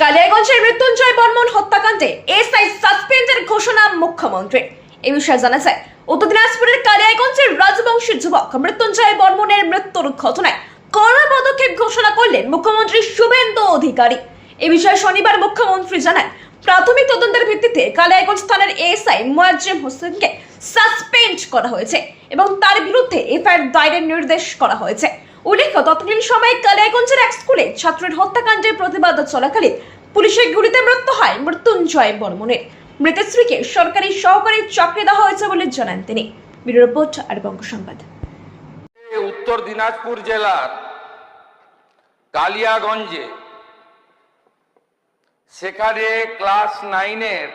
কালিয়াগঞ্জের মৃত্যুঞ্জয় বর্মন হত্যাকাণ্ডে এসআই সাসপেন্ডের ঘোষণা মুখ্যমন্ত্রী। এই বিষয়ে জানা যায়, উত্তর দিনাজপুরের কালিয়াগঞ্জের রাজবংশী যুবক মৃত্যুঞ্জয় বর্মনের মৃত্যুর ঘটনায় কড়া পদক্ষেপ ঘোষণা করলেন মুখ্যমন্ত্রী শুভেন্দু অধিকারী। এই বিষয়ে শনিবার মুখ্যমন্ত্রী জানান, প্রাথমিক তদন্তের ভিত্তিতে কালিয়াগঞ্জ থানার এসআই মোয়াজ্জেম হোসেনকে সাসপেন্ড করা হয়েছে এবং তার বিরুদ্ধে এফআইআর দায়েরের নির্দেশ করা হয়েছে। উল্লেখ্য, তৎকালীন সময়ে কালিয়াগঞ্জের এক স্কুলে ছাত্রের হত্যাকাণ্ডের প্রতিবাদ চলাকালীন পুলিশের গুলিতে মৃত্যু হয় মৃত্যুঞ্জয় বর্মনের। মৃতের স্ত্রীকে সরকারি সহকারী চাকরি দেওয়া হয়েছে বলে জানান তিনি। ব্যুরো রিপোর্ট আর বঙ্গ সংবাদ। উত্তর দিনাজপুর জেলার কালিয়াগঞ্জে সেখানে ক্লাস 9-এর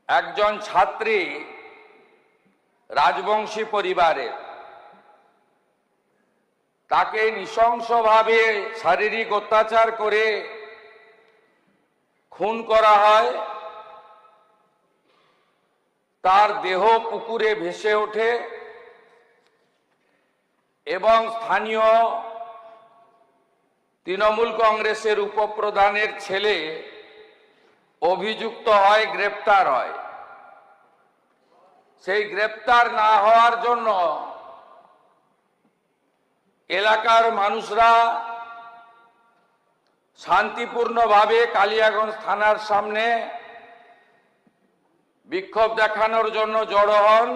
একজন ছাত্রী রাজবংশী পরিবারের, তাকে নৃশংসভাবে শারীরিক অত্যাচার করে খুন করা হয়। তার দেহ পুকুরে ভেসে ওঠে এবং স্থানীয় তৃণমূল কংগ্রেসের উপপ্রধানের ছেলে অভিযুক্ত হয়, গ্রেপ্তার হয়। সেই গ্রেপ্তার না হওয়ার জন্য এলাকার মানুষরা শান্তিপূর্ণভাবে কালিয়াগঞ্জ থানার সামনে বিক্ষোভ দেখানোর জন্য জড়ো হন।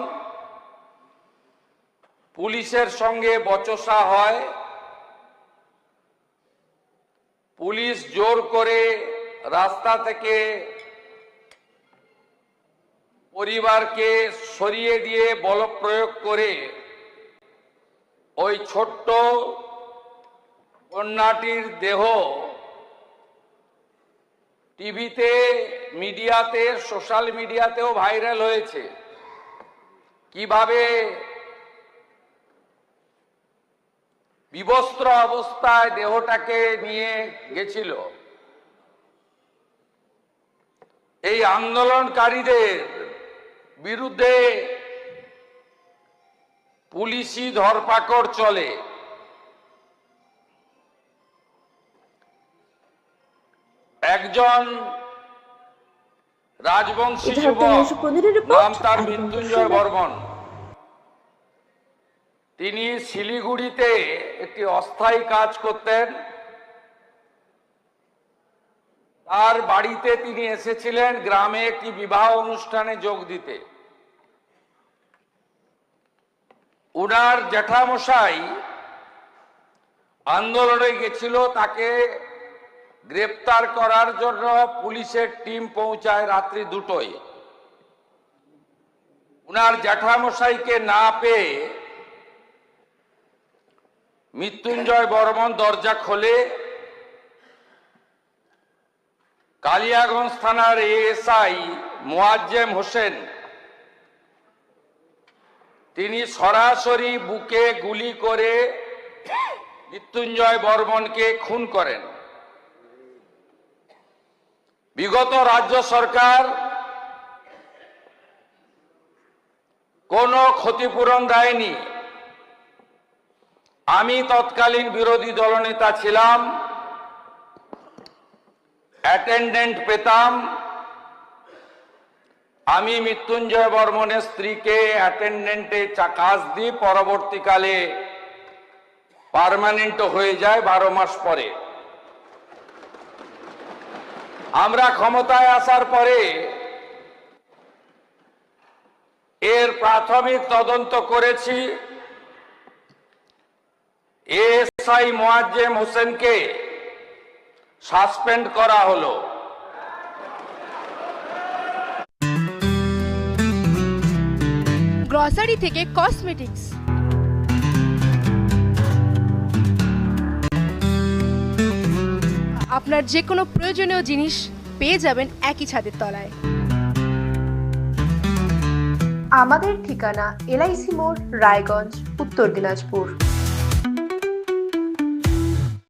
পুলিশের সঙ্গে বচসা হয়। পুলিশ জোর করে রাস্তা থেকে পরিবারকে সরিয়ে দিয়ে বল প্রয়োগ করে ওই ছোট্ট কন্যাটির দেহ টিভিতে, মিডিয়াতে, সোশ্যাল মিডিয়াতেও ভাইরাল হয়েছে। কিভাবে বিবস্ত্র অবস্থায় দেহটাকে নিয়ে গেছিল। এই আন্দোলনকারীদের বিরুদ্ধে পুলিশি ধরপাকড় চলে। একজন রাজবংশী যুবক, নাম তার মৃত্যুঞ্জয় বর্মন, তিনি শিলিগুড়িতে একটি অস্থায়ী কাজ করতেন। তার বাড়িতে তিনি এসেছিলেন গ্রামে একটি বিবাহ অনুষ্ঠানে যোগ দিতে। উনার জ্যাঠামশাই আন্দোলনে গেছিল, তাকে গ্রেপ্তার করার জন্য পুলিশের টিম পৌঁছায় রাত্রি 2টোয়। উনার জ্যাঠামশাইকে না পেয়ে মৃত্যুঞ্জয় বর্মন দরজা খোলে। কালিয়াগঞ্জ থানার এএসআই মোয়াজ্জেম হোসেন তিনি সরাসরি বুকে গুলি করে মৃত্যুঞ্জয় বর্মনকে খুন করেন। বিগত রাজ্য সরকার কোনো ক্ষতিপূরণ দেয়নি। আমি তৎকালীন বিরোধী দলনেতা ছিলাম, অ্যাটেন্ডেন্ট পেতাম। আমি মৃত্যুঞ্জয় বর্মনের স্ত্রীকে অ্যাটেন্ডেন্টে কাজ দিই, পরবর্তীকালে পার্মানেন্ট হয়ে যায় 12 মাস পরে। আমরা ক্ষমতায় আসার পরে এর প্রাথমিক তদন্ত করেছি। এএসআই মোয়াজ্জেম হোসেনকে সাসপেন্ড করা হলো। গ্রসারি থেকে কসমেটিক্স, আপনার যে কোনো প্রয়োজনীয় জিনিস পেয়ে যাবেন একই ছাদের তলায়। আমাদের ঠিকানা LIC মোড়, রায়গঞ্জ, উত্তর দিনাজপুর।